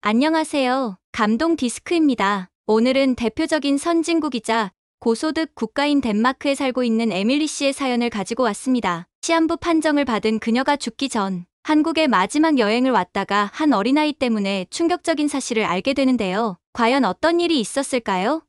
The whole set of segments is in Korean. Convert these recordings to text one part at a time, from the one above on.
안녕하세요. 감동 디스크입니다. 오늘은 대표적인 선진국이자 고소득 국가인 덴마크에 살고 있는 에밀리 씨의 사연을 가지고 왔습니다. 시한부 판정을 받은 그녀가 죽기 전 한국에 마지막 여행을 왔다가 한 어린아이 때문에 충격적인 사실을 알게 되는데요. 과연 어떤 일이 있었을까요?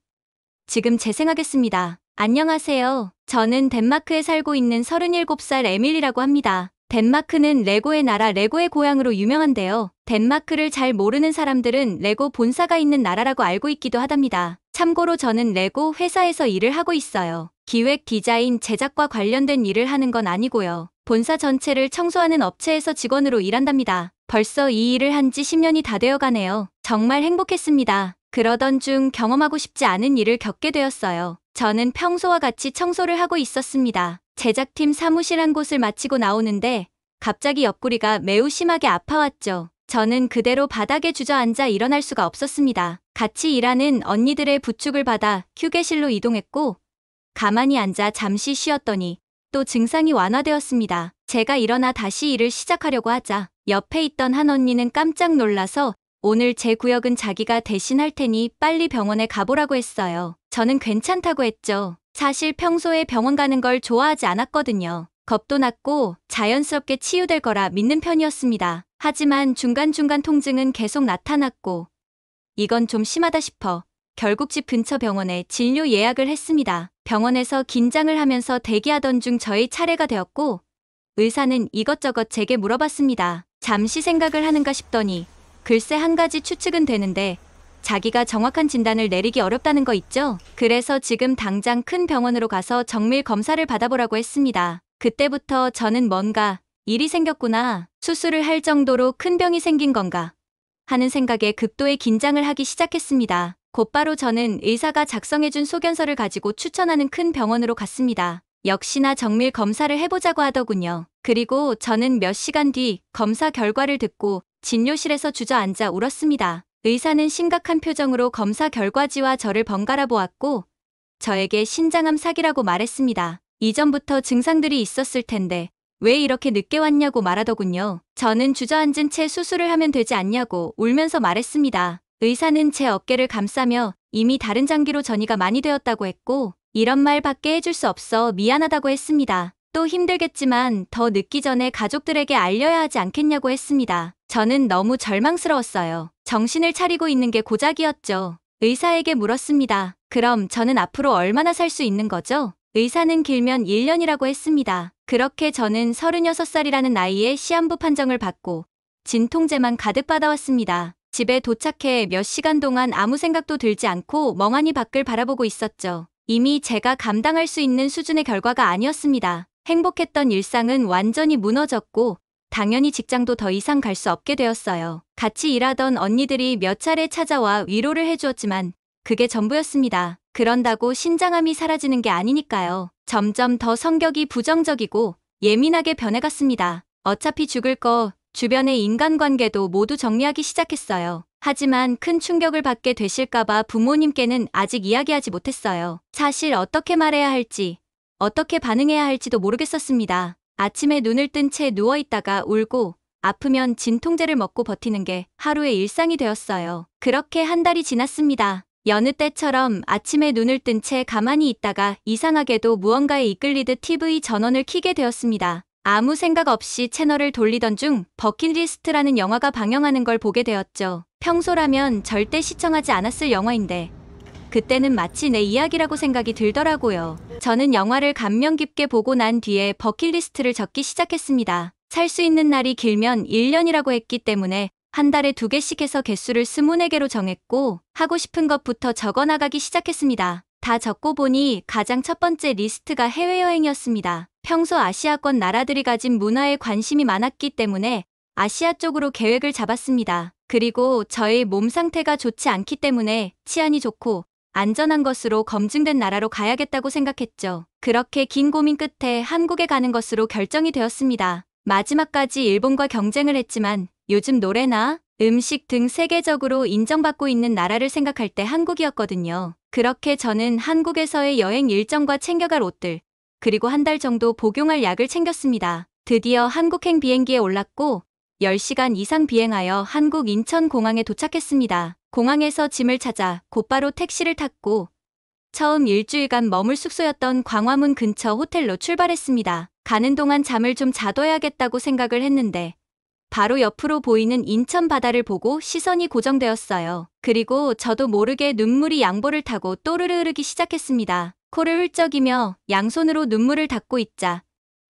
지금 재생하겠습니다. 안녕하세요. 저는 덴마크에 살고 있는 37살 에밀리라고 합니다. 덴마크는 레고의 나라, 레고의 고향으로 유명한데요. 덴마크를 잘 모르는 사람들은 레고 본사가 있는 나라라고 알고 있기도 하답니다. 참고로 저는 레고 회사에서 일을 하고 있어요. 기획, 디자인, 제작과 관련된 일을 하는 건 아니고요. 본사 전체를 청소하는 업체에서 직원으로 일한답니다. 벌써 이 일을 한 지 10년이 다 되어 가네요. 정말 행복했습니다. 그러던 중 경험하고 싶지 않은 일을 겪게 되었어요. 저는 평소와 같이 청소를 하고 있었습니다. 제작팀 사무실 한 곳을 마치고 나오는데 갑자기 옆구리가 매우 심하게 아파왔죠. 저는 그대로 바닥에 주저앉아 일어날 수가 없었습니다. 같이 일하는 언니들의 부축을 받아 휴게실로 이동했고 가만히 앉아 잠시 쉬었더니 또 증상이 완화되었습니다. 제가 일어나 다시 일을 시작하려고 하자 옆에 있던 한 언니는 깜짝 놀라서 오늘 제 구역은 자기가 대신 할 테니 빨리 병원에 가보라고 했어요. 저는 괜찮다고 했죠. 사실 평소에 병원 가는 걸 좋아하지 않았거든요. 겁도 났고 자연스럽게 치유될 거라 믿는 편이었습니다. 하지만 중간중간 통증은 계속 나타났고 이건 좀 심하다 싶어 결국 집 근처 병원에 진료 예약을 했습니다. 병원에서 긴장을 하면서 대기하던 중 저의 차례가 되었고 의사는 이것저것 제게 물어봤습니다. 잠시 생각을 하는가 싶더니 글쎄 한 가지 추측은 되는데 자기가 정확한 진단을 내리기 어렵다는 거 있죠? 그래서 지금 당장 큰 병원으로 가서 정밀 검사를 받아보라고 했습니다. 그때부터 저는 뭔가 일이 생겼구나, 수술을 할 정도로 큰 병이 생긴 건가 하는 생각에 극도의 긴장을 하기 시작했습니다. 곧바로 저는 의사가 작성해준 소견서를 가지고 추천하는 큰 병원으로 갔습니다. 역시나 정밀 검사를 해보자고 하더군요. 그리고 저는 몇 시간 뒤 검사 결과를 듣고 진료실에서 주저앉아 울었습니다. 의사는 심각한 표정으로 검사 결과지와 저를 번갈아 보았고 저에게 신장암 사기라고 말했습니다. 이전부터 증상들이 있었을 텐데 왜 이렇게 늦게 왔냐고 말하더군요. 저는 주저앉은 채 수술을 하면 되지 않냐고 울면서 말했습니다. 의사는 제 어깨를 감싸며 이미 다른 장기로 전이가 많이 되었다고 했고 이런 말밖에 해줄 수 없어 미안하다고 했습니다. 또 힘들겠지만 더 늦기 전에 가족들에게 알려야 하지 않겠냐고 했습니다. 저는 너무 절망스러웠어요. 정신을 차리고 있는 게 고작이었죠. 의사에게 물었습니다. 그럼 저는 앞으로 얼마나 살 수 있는 거죠? 의사는 길면 1년이라고 했습니다. 그렇게 저는 36살이라는 나이에 시한부 판정을 받고 진통제만 가득 받아왔습니다. 집에 도착해 몇 시간 동안 아무 생각도 들지 않고 멍하니 밖을 바라보고 있었죠. 이미 제가 감당할 수 있는 수준의 결과가 아니었습니다. 행복했던 일상은 완전히 무너졌고 당연히 직장도 더 이상 갈 수 없게 되었어요. 같이 일하던 언니들이 몇 차례 찾아와 위로를 해주었지만 그게 전부였습니다. 그런다고 신장암이 사라지는 게 아니니까요. 점점 더 성격이 부정적이고 예민하게 변해갔습니다. 어차피 죽을 거 주변의 인간관계도 모두 정리하기 시작했어요. 하지만 큰 충격을 받게 되실까봐 부모님께는 아직 이야기하지 못했어요. 사실 어떻게 말해야 할지 어떻게 반응해야 할지도 모르겠었습니다. 아침에 눈을 뜬 채 누워있다가 울고 아프면 진통제를 먹고 버티는 게 하루의 일상이 되었어요. 그렇게 한 달이 지났습니다. 여느 때처럼 아침에 눈을 뜬 채 가만히 있다가 이상하게도 무언가에 이끌리듯 TV 전원을 켜게 되었습니다. 아무 생각 없이 채널을 돌리던 중 버킷리스트라는 영화가 방영하는 걸 보게 되었죠. 평소라면 절대 시청하지 않았을 영화인데 그때는 마치 내 이야기라고 생각이 들더라고요. 저는 영화를 감명 깊게 보고 난 뒤에 버킷리스트를 적기 시작했습니다. 살 수 있는 날이 길면 1년이라고 했기 때문에 한 달에 2개씩 해서 개수를 24개로 정했고 하고 싶은 것부터 적어나가기 시작했습니다. 다 적고 보니 가장 첫 번째 리스트가 해외여행이었습니다. 평소 아시아권 나라들이 가진 문화에 관심이 많았기 때문에 아시아 쪽으로 계획을 잡았습니다. 그리고 저의 몸 상태가 좋지 않기 때문에 치안이 좋고 안전한 것으로 검증된 나라로 가야겠다고 생각했죠. 그렇게 긴 고민 끝에 한국에 가는 것으로 결정이 되었습니다. 마지막까지 일본과 경쟁을 했지만 요즘 노래나 음식 등 세계적으로 인정받고 있는 나라를 생각할 때 한국이었거든요. 그렇게 저는 한국에서의 여행 일정과 챙겨갈 옷들, 그리고 한 달 정도 복용할 약을 챙겼습니다. 드디어 한국행 비행기에 올랐고 10시간 이상 비행하여 한국 인천공항에 도착했습니다. 공항에서 짐을 찾아 곧바로 택시를 탔고 처음 일주일간 머물 숙소였던 광화문 근처 호텔로 출발했습니다. 가는 동안 잠을 좀 자둬야겠다고 생각을 했는데 바로 옆으로 보이는 인천 바다를 보고 시선이 고정되었어요. 그리고 저도 모르게 눈물이 양보를 타고 또르르 흐르기 시작했습니다. 코를 훌쩍이며 양손으로 눈물을 닦고 있자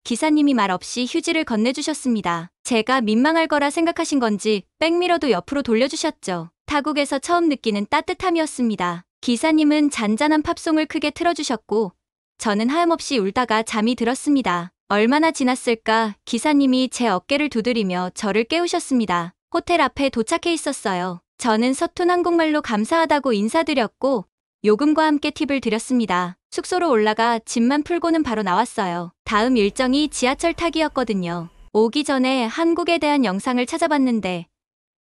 기사님이 말없이 휴지를 건네주셨습니다. 제가 민망할 거라 생각하신 건지 백미러도 옆으로 돌려주셨죠. 타국에서 처음 느끼는 따뜻함이었습니다. 기사님은 잔잔한 팝송을 크게 틀어주셨고 저는 하염없이 울다가 잠이 들었습니다. 얼마나 지났을까 기사님이 제 어깨를 두드리며 저를 깨우셨습니다. 호텔 앞에 도착해 있었어요. 저는 서툰 한국말로 감사하다고 인사드렸고 요금과 함께 팁을 드렸습니다. 숙소로 올라가 짐만 풀고는 바로 나왔어요. 다음 일정이 지하철 타기였거든요. 오기 전에 한국에 대한 영상을 찾아봤는데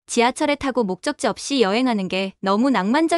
지하철에 타고 목적지 없이 여행하는 게 너무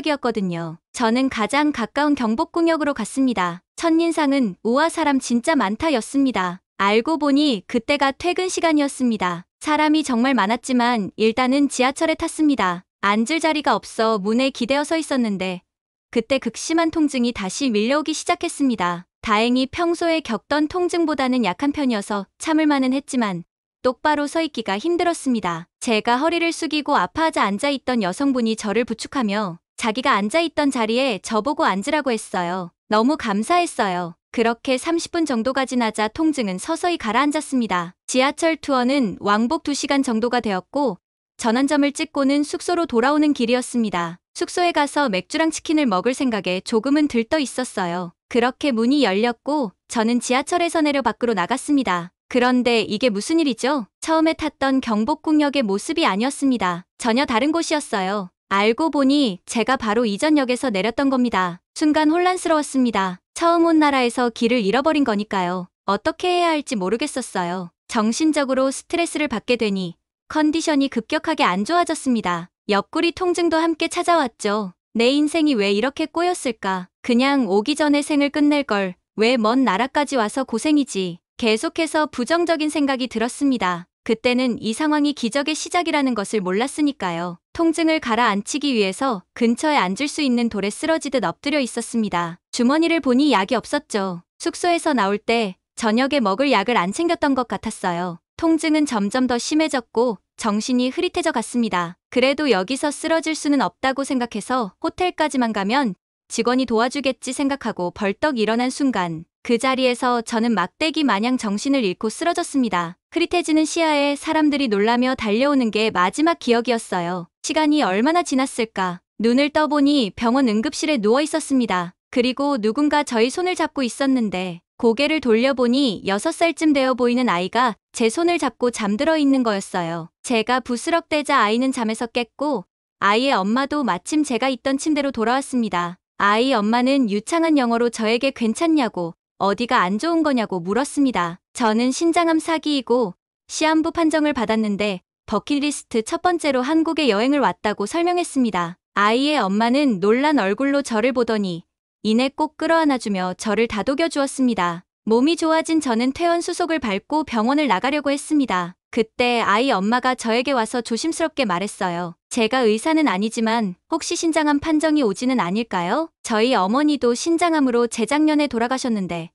낭만적이었거든요. 저는 가장 가까운 경복궁역으로 갔습니다. 첫인상은 우와 사람 진짜 많다 였습니다. 알고 보니 그때가 퇴근 시간이었습니다. 사람이 정말 많았지만 일단은 지하철에 탔습니다. 앉을 자리가 없어 문에 기대어 서 있었는데 그때 극심한 통증이 다시 밀려오기 시작했습니다. 다행히 평소에 겪던 통증보다는 약한 편이어서 참을 만은 했지만 똑바로 서 있기가 힘들었습니다. 제가 허리를 숙이고 아파하자 앉아있던 여성분이 저를 부축하며 자기가 앉아있던 자리에 저보고 앉으라고 했어요. 너무 감사했어요. 그렇게 30분 정도가 지나자 통증은 서서히 가라앉았습니다. 지하철 투어는 왕복 2시간 정도가 되었고 전환점을 찍고는 숙소로 돌아오는 길이었습니다. 숙소에 가서 맥주랑 치킨을 먹을 생각에 조금은 들떠 있었어요. 그렇게 문이 열렸고 저는 지하철에서 내려 밖으로 나갔습니다. 그런데 이게 무슨 일이죠? 처음에 탔던 경복궁역의 모습이 아니었습니다. 전혀 다른 곳이었어요. 알고 보니 제가 바로 이전 역에서 내렸던 겁니다. 순간 혼란스러웠습니다. 처음 온 나라에서 길을 잃어버린 거니까요. 어떻게 해야 할지 모르겠었어요. 정신적으로 스트레스를 받게 되니 컨디션이 급격하게 안 좋아졌습니다. 옆구리 통증도 함께 찾아왔죠. 내 인생이 왜 이렇게 꼬였을까? 그냥 오기 전에 생을 끝낼 걸. 왜 먼 나라까지 와서 고생이지. 계속해서 부정적인 생각이 들었습니다. 그때는 이 상황이 기적의 시작이라는 것을 몰랐으니까요. 통증을 가라앉히기 위해서 근처에 앉을 수 있는 돌에 쓰러지듯 엎드려 있었습니다. 주머니를 보니 약이 없었죠. 숙소에서 나올 때 저녁에 먹을 약을 안 챙겼던 것 같았어요. 통증은 점점 더 심해졌고 정신이 흐릿해져 갔습니다. 그래도 여기서 쓰러질 수는 없다고 생각해서 호텔까지만 가면 직원이 도와주겠지 생각하고 벌떡 일어난 순간 그 자리에서 저는 막대기 마냥 정신을 잃고 쓰러졌습니다. 흐릿해지는 시야에 사람들이 놀라며 달려오는 게 마지막 기억이었어요. 시간이 얼마나 지났을까? 눈을 떠보니 병원 응급실에 누워 있었습니다. 그리고 누군가 저희 손을 잡고 있었는데 고개를 돌려보니 6살쯤 되어 보이는 아이가 제 손을 잡고 잠들어 있는 거였어요. 제가 부스럭대자 아이는 잠에서 깼고 아이의 엄마도 마침 제가 있던 침대로 돌아왔습니다. 아이 엄마는 유창한 영어로 저에게 괜찮냐고 어디가 안 좋은 거냐고 물었습니다. 저는 신장암 사기이고 시한부 판정을 받았는데 버킷리스트 첫 번째로 한국에 여행을 왔다고 설명했습니다. 아이의 엄마는 놀란 얼굴로 저를 보더니 이내 꼭 끌어안아주며 저를 다독여 주었습니다. 몸이 좋아진 저는 퇴원 수속을 밟고 병원을 나가려고 했습니다. 그때 아이 엄마가 저에게 와서 조심스럽게 말했어요. 제가 의사는 아니지만 혹시 신장암 판정이 오지는 않을까요? 저희 어머니도 신장암으로 재작년에 돌아가셨는데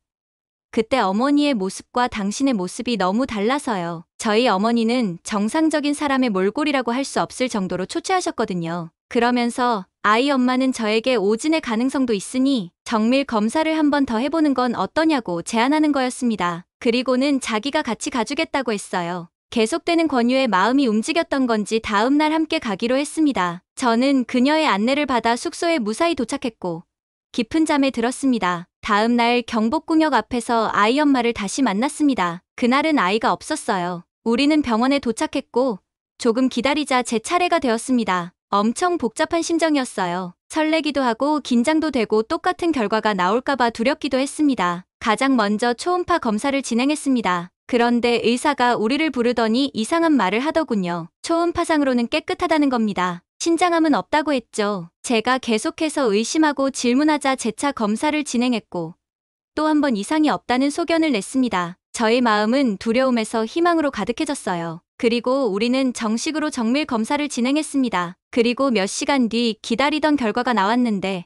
그때 어머니의 모습과 당신의 모습이 너무 달라서요. 저희 어머니는 정상적인 사람의 몰골이라고 할 수 없을 정도로 초췌하셨거든요. 그러면서 아이 엄마는 저에게 오진의 가능성도 있으니 정밀 검사를 한 번 더 해보는 건 어떠냐고 제안하는 거였습니다. 그리고는 자기가 같이 가주겠다고 했어요. 계속되는 권유에 마음이 움직였던 건지 다음 날 함께 가기로 했습니다. 저는 그녀의 안내를 받아 숙소에 무사히 도착했고 깊은 잠에 들었습니다. 다음 날 경복궁역 앞에서 아이 엄마를 다시 만났습니다. 그날은 아이가 없었어요. 우리는 병원에 도착했고 조금 기다리자 제 차례가 되었습니다. 엄청 복잡한 심정이었어요. 설레기도 하고 긴장도 되고 똑같은 결과가 나올까봐 두렵기도 했습니다. 가장 먼저 초음파 검사를 진행했습니다. 그런데 의사가 우리를 부르더니 이상한 말을 하더군요. 초음파상으로는 깨끗하다는 겁니다. 신장암은 없다고 했죠. 제가 계속해서 의심하고 질문하자 재차 검사를 진행했고 또 한 번 이상이 없다는 소견을 냈습니다. 저의 마음은 두려움에서 희망으로 가득해졌어요. 그리고 우리는 정식으로 정밀 검사를 진행했습니다. 그리고 몇 시간 뒤 기다리던 결과가 나왔는데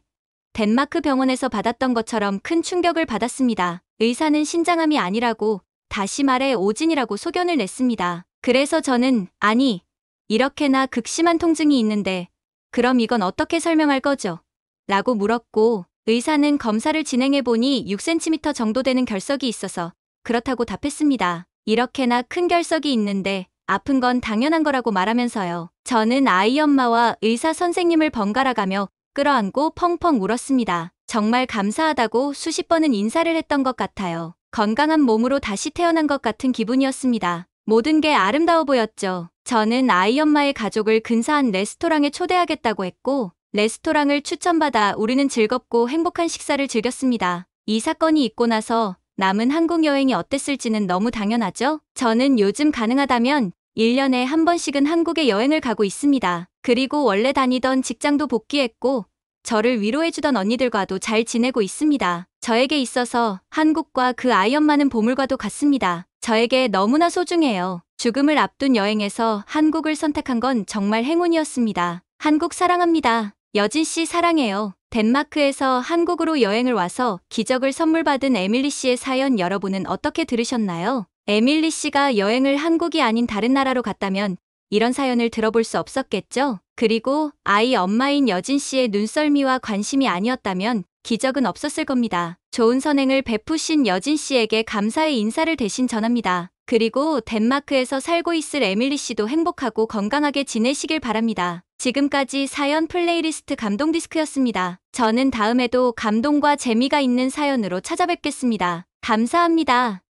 덴마크 병원에서 받았던 것처럼 큰 충격을 받았습니다. 의사는 신장암이 아니라고, 다시 말해 오진이라고 소견을 냈습니다. 그래서 저는 아니, 이렇게나 극심한 통증이 있는데 그럼 이건 어떻게 설명할 거죠? 라고 물었고 의사는 검사를 진행해보니 6cm 정도 되는 결석이 있어서 그렇다고 답했습니다. 이렇게나 큰 결석이 있는데 아픈 건 당연한 거라고 말하면서요. 저는 아이 엄마와 의사 선생님을 번갈아 가며 끌어안고 펑펑 울었습니다. 정말 감사하다고 수십 번은 인사를 했던 것 같아요. 건강한 몸으로 다시 태어난 것 같은 기분이었습니다. 모든 게 아름다워 보였죠. 저는 아이 엄마의 가족을 근사한 레스토랑에 초대하겠다고 했고 레스토랑을 추천받아 우리는 즐겁고 행복한 식사를 즐겼습니다. 이 사건이 있고 나서 남은 한국 여행이 어땠을지는 너무 당연하죠? 저는 요즘 가능하다면 1년에 한 번씩은 한국에 여행을 가고 있습니다. 그리고 원래 다니던 직장도 복귀했고 저를 위로해주던 언니들과도 잘 지내고 있습니다. 저에게 있어서 한국과 그 아이 엄마는 보물과도 같습니다. 저에게 너무나 소중해요. 죽음을 앞둔 여행에서 한국을 선택한 건 정말 행운이었습니다. 한국 사랑합니다. 여진 씨 사랑해요. 덴마크에서 한국으로 여행을 와서 기적을 선물 받은 에밀리 씨의 사연 여러분은 어떻게 들으셨나요? 에밀리 씨가 여행을 한국이 아닌 다른 나라로 갔다면 이런 사연을 들어볼 수 없었겠죠? 그리고 아이 엄마인 여진 씨의 눈썰미와 관심이 아니었다면 기적은 없었을 겁니다. 좋은 선행을 베푸신 여진 씨에게 감사의 인사를 대신 전합니다. 그리고 덴마크에서 살고 있을 에밀리 씨도 행복하고 건강하게 지내시길 바랍니다. 지금까지 사연 플레이리스트 감동 디스크였습니다. 저는 다음에도 감동과 재미가 있는 사연으로 찾아뵙겠습니다. 감사합니다.